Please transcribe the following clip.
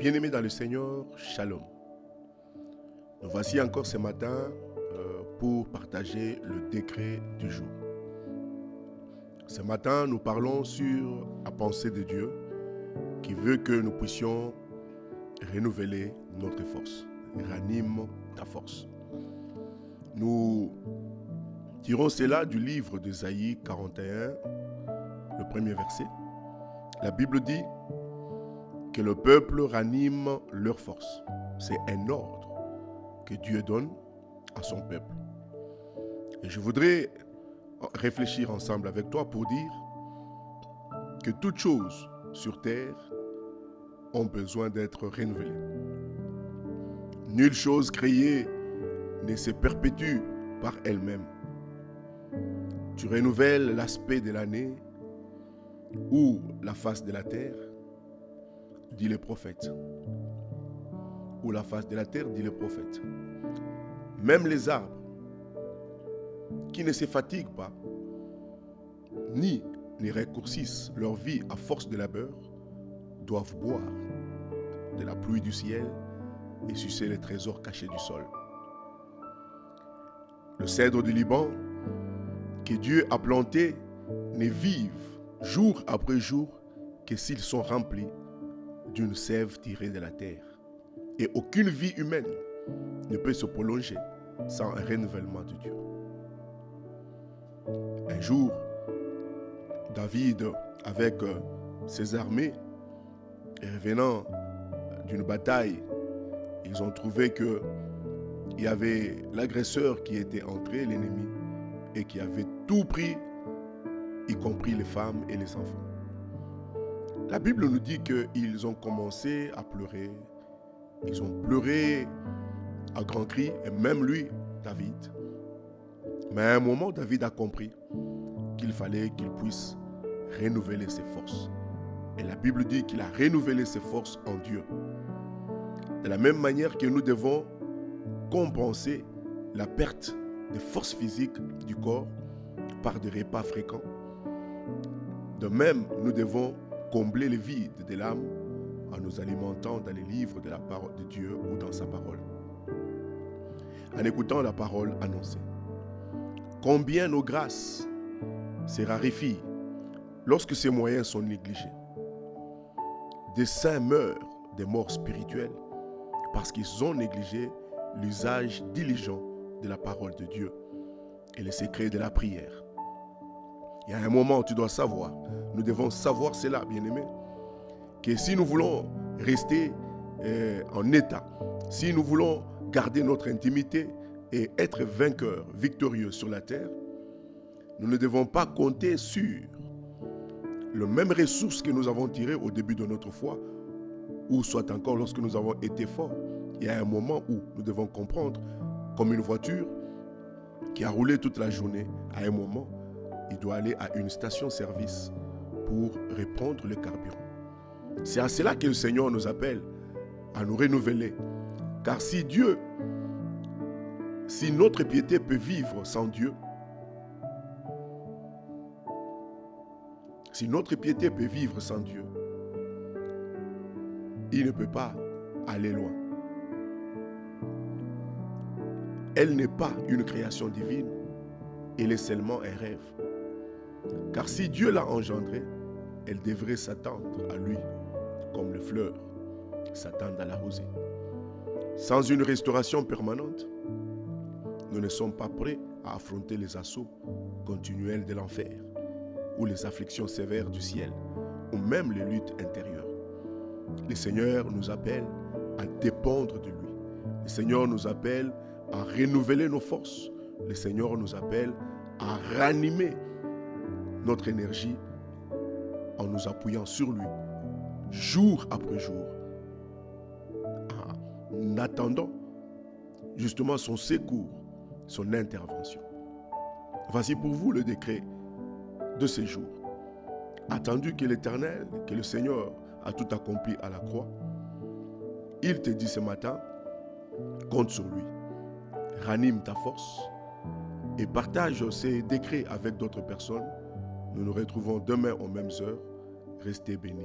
Bien-aimés dans le Seigneur, Shalom. Nous voici encore ce matin pour partager le décret du jour. Ce matin, nous parlons sur la pensée de Dieu qui veut que nous puissions renouveler notre force. Ranime ta force. Nous tirons cela du livre d'Ésaïe 41, le premier verset. La Bible dit que le peuple ranime leur force. C'est un ordre que Dieu donne à son peuple. Et je voudrais réfléchir ensemble avec toi pour dire que toutes choses sur terre ont besoin d'être renouvelées. Nulle chose créée ne se perpétue par elle-même. Tu renouvelles l'aspect de l'année ou la face de la terre, dit le prophète. Ou la face de la terre, dit le prophète. Même les arbres qui ne se fatiguent pas, ni ne raccourcissent leur vie à force de labeur, doivent boire de la pluie du ciel et sucer les trésors cachés du sol. Le cèdre du Liban, que Dieu a planté, ne vivent jour après jour que s'ils sont remplis d'une sève tirée de la terre. Et aucune vie humaine ne peut se prolonger sans un renouvellement de Dieu. Un jour, David, avec ses armées, revenant d'une bataille, ils ont trouvé qu'il y avait l'agresseur qui était entré, l'ennemi, et qui avait tout pris, y compris les femmes et les enfants. La Bible nous dit qu'ils ont commencé à pleurer. Ils ont pleuré à grands cris, et même lui, David. Mais à un moment, David a compris qu'il fallait qu'il puisse renouveler ses forces. Et la Bible dit qu'il a renouvelé ses forces en Dieu. De la même manière que nous devons compenser la perte des forces physiques du corps par des repas fréquents. De même, nous devons combler le vide de l'âme en nous alimentant dans les livres de la parole de Dieu ou dans sa parole. En écoutant la parole annoncée. Combien nos grâces se raréfient lorsque ces moyens sont négligés. Des saints meurent des morts spirituelles parce qu'ils ont négligé l'usage diligent de la parole de Dieu et les secrets de la prière. Il y a un moment où tu dois savoir, nous devons savoir cela, bien-aimés, que si nous voulons rester en état, si nous voulons garder notre intimité et être vainqueurs, victorieux sur la terre, nous ne devons pas compter sur le même ressource que nous avons tiré au début de notre foi, ou soit encore lorsque nous avons été forts. Il y a un moment où nous devons comprendre, comme une voiture qui a roulé toute la journée, à un moment, il doit aller à une station-service pour répondre le carburant. C'est à cela que le Seigneur nous appelle à nous renouveler. Car si notre piété peut vivre sans Dieu, si notre piété peut vivre sans Dieu, il ne peut pas aller loin. Elle n'est pas une création divine, elle est seulement un rêve. Car si Dieu l'a engendrée, elle devrait s'attendre à lui, comme les fleurs s'attendent à la rosée. Sans une restauration permanente, nous ne sommes pas prêts à affronter les assauts continuels de l'enfer, ou les afflictions sévères du ciel, ou même les luttes intérieures. Le Seigneur nous appelle à dépendre de lui. Le Seigneur nous appelle à renouveler nos forces. Le Seigneur nous appelle à ranimer notre énergie en nous appuyant sur lui, jour après jour, en attendant justement son secours, son intervention. Voici pour vous le décret de ces jours. Attendu que l'Éternel, que le Seigneur a tout accompli à la croix, il te dit ce matin, compte sur lui, ranime ta force et partage ces décrets avec d'autres personnes. Nous nous retrouvons demain aux mêmes heures. Restez bénis.